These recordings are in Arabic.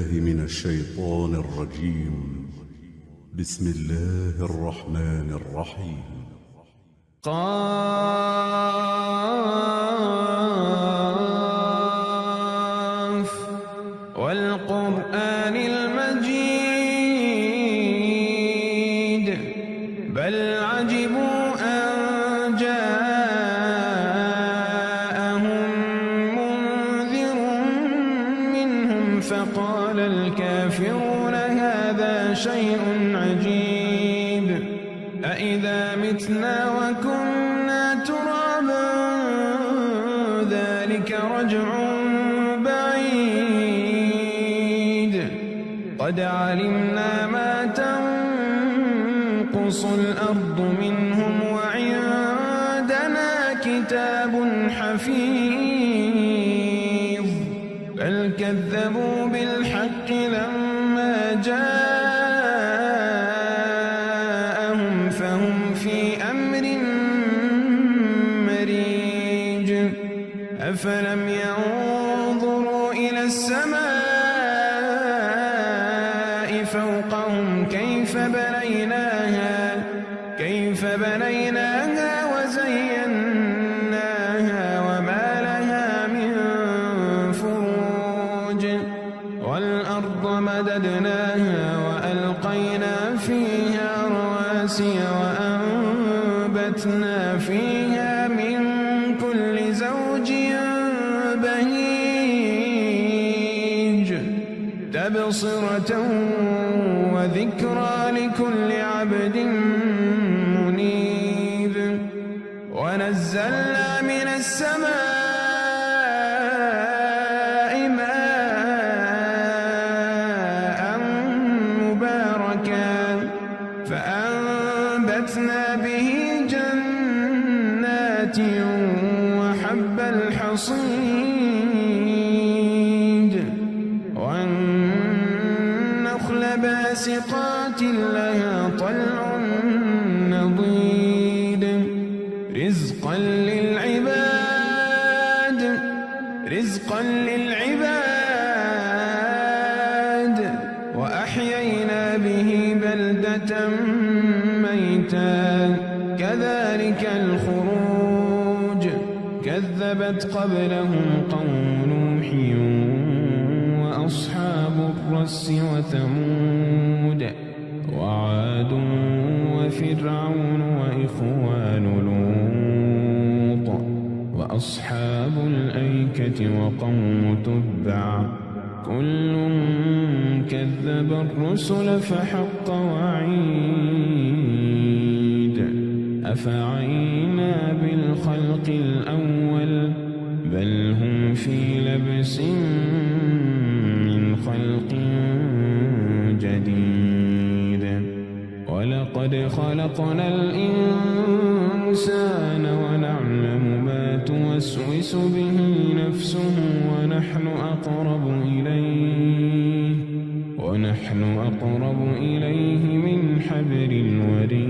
بالله من الشيطان الرجيم. بسم الله الرحمن الرحيم. قاف والقرآن المجيد بل عجبوا أن جاءهم منذر منهم فقال الكافرون هذا شيء عجيب أإذا متنا وكنا ترابا ذلك رجع بعيد قد علمنا ما تنقص الأرض منهم وعندنا كتاب حفيظ بل كذبوا بالحق لما جاءهم فهم في أمر مريج أفلم ينظروا إلى السماء فوقهم كيف بنيناها وزيناها وما لها من فروج والأرض مددناها وألقينا فيها رواسي وأنبتنا فيها من كل زوج بهيج تبصرة وذكرى لكل عبد منيب ونزلنا من السماء ماء مباركا فأنبتنا به جنات وحب الحصيد والنخل باسقات لها طلع نضيد رزقا للعباد وأحيينا به بلدة ميتا كذلك الخروج كذبت قبلهم قوم نوح وأصحاب الرس وثمود وعاد وفرعون وإخوان لوط وأصحاب الأيكة وقوم تبع كل كذب الرسل فحق وعيد أفعينا بالخلق الأول بل هم في لبس من خلق جديد ولقد خلقنا الإنسان ونعلم ما توسوس به نفسه ونحن أقرب إليه من حبل الوريد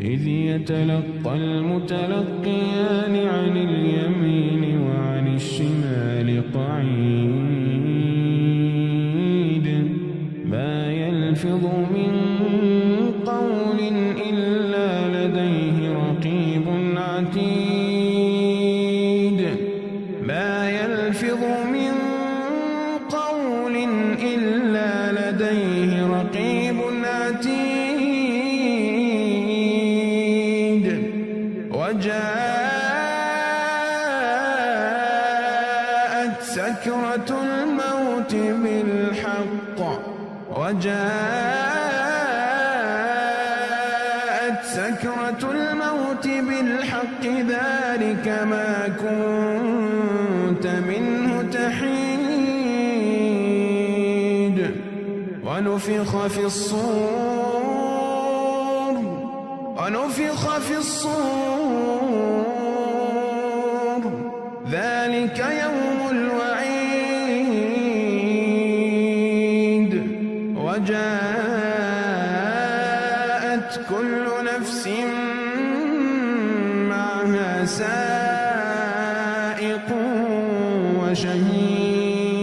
إذ يتلقى المتلقيان عن اليمين وعن الشمال قعيد ما يلفظ من قول إلا لديه رقيب عتيد ما يلفظ من قول إلا لديه رقيب عتيد وجاءت سكرة الموت بالحق ذلك ما كنت منه تحيد ونفخ في الصور ذلك يوم الوعيد وجاءت كل نفس معها سائق وشهيد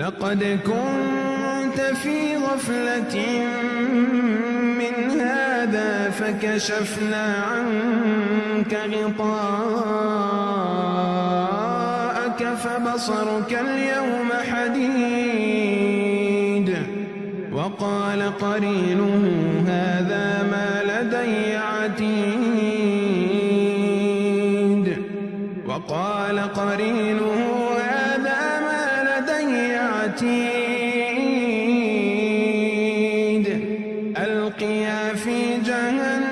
لقد كنت في غفلة من هذا فكشفنا عنك غطاءك فبصرك اليوم حديد وقال قرينه هذا ما لدي عتيد وقال قرينه هذا ما لدي عتيد ألقيا في جهنم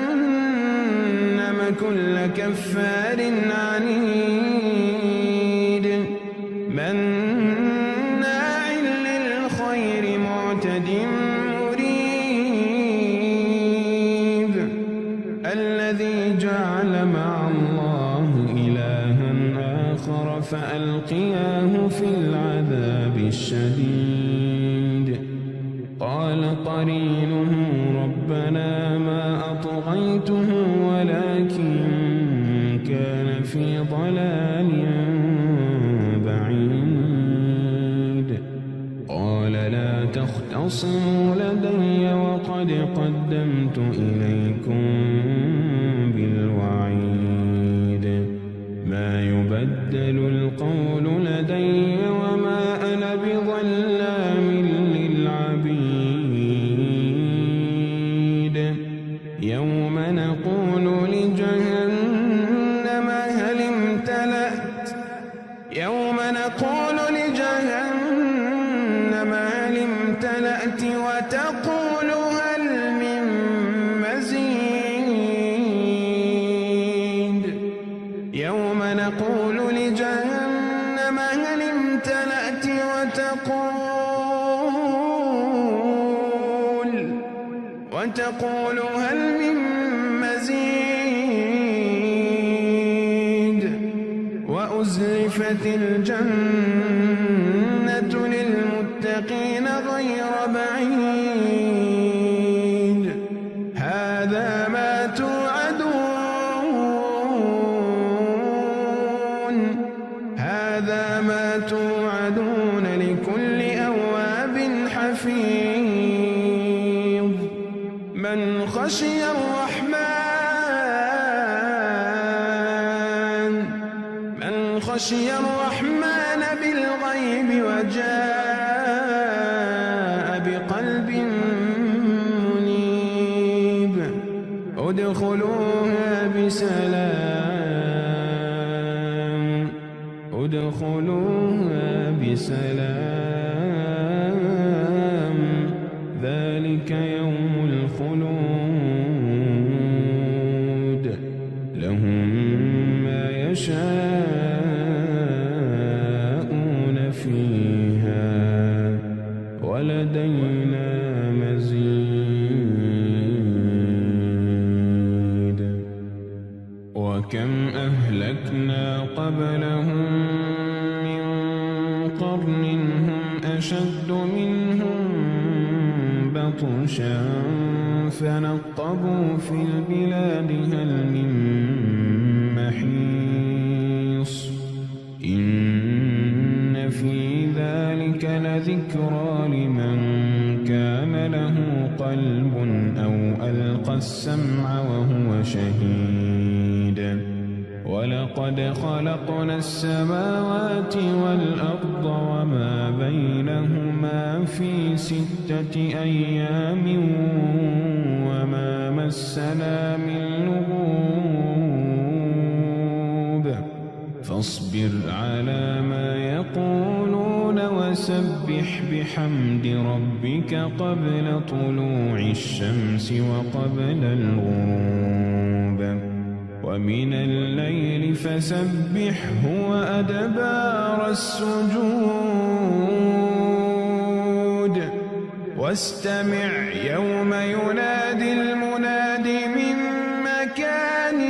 كل كفار عنيد مناع للخير معتد مريب الذي جعل مع الله إلها آخر فألقياه في العذاب الشديد قال قرينه ربنا ما أطغيته ولكن كان في ضلال بعيد قال لا تختصموا لدي وقد قدمت إليكم بالوعيد ما يبدل القول لدي وما أنا بظلام للعبيد يوم نقول لجهنم هل امتلأت وتقول هل من مزيد يوم نقول لجهنم هل امتلأت وتقول هل من مزيد وأزلفت الجنة للمتقين غير بعيد هذا ما توعدون لكل أواب حفيظ من خشي الرحمن بالغيب وجاء بقلب منيب ادخلوها بسلام ذلك يوم الخلود لهم ما يشاءون فيها ولدينا مزيد وكم أهلكنا قبلهم من قرن هم أشد منهم بطشا فنقبوا في البلاد هل من محيص إن في ذلك لذكرى لمن كان له قلب أو ألقى السمع وهو شهيد ولقد خلقنا السماوات والأرض وما بينهما في 6 أيام وما مسنا من لغوب فاصبر على ما يقولون وسبح بحمد ربك قبل طلوع الشمس وقبل الغروب ومن الليل فسبحه وأدبار السجود واستمع يوم ينادي المناد من مكان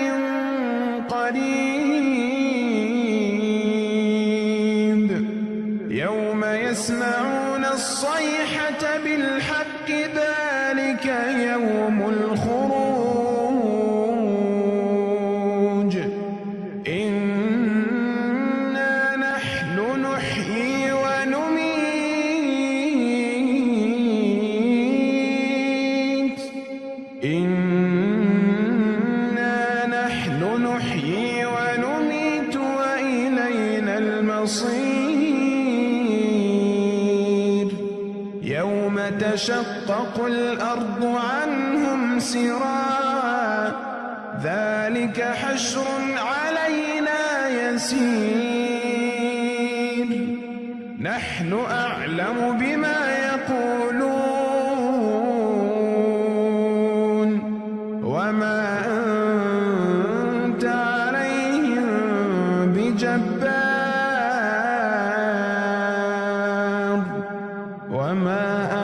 قريب يوم يسمعون الصيحة بالحق ذلك يوم الخروج إنا نحن نحيي ونميت إنا نحن نحيي ونميت وإلينا المصير يوم تشقق الأرض عنهم سراعا ذلك حشر علينا يسير نحن أعلم بما يقولون وما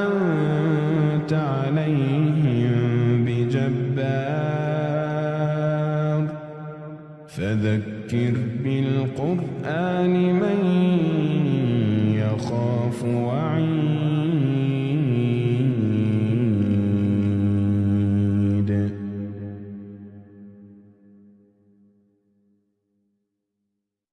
أنت عليهم بجبار فذكر بالقرآن من يخاف وعيد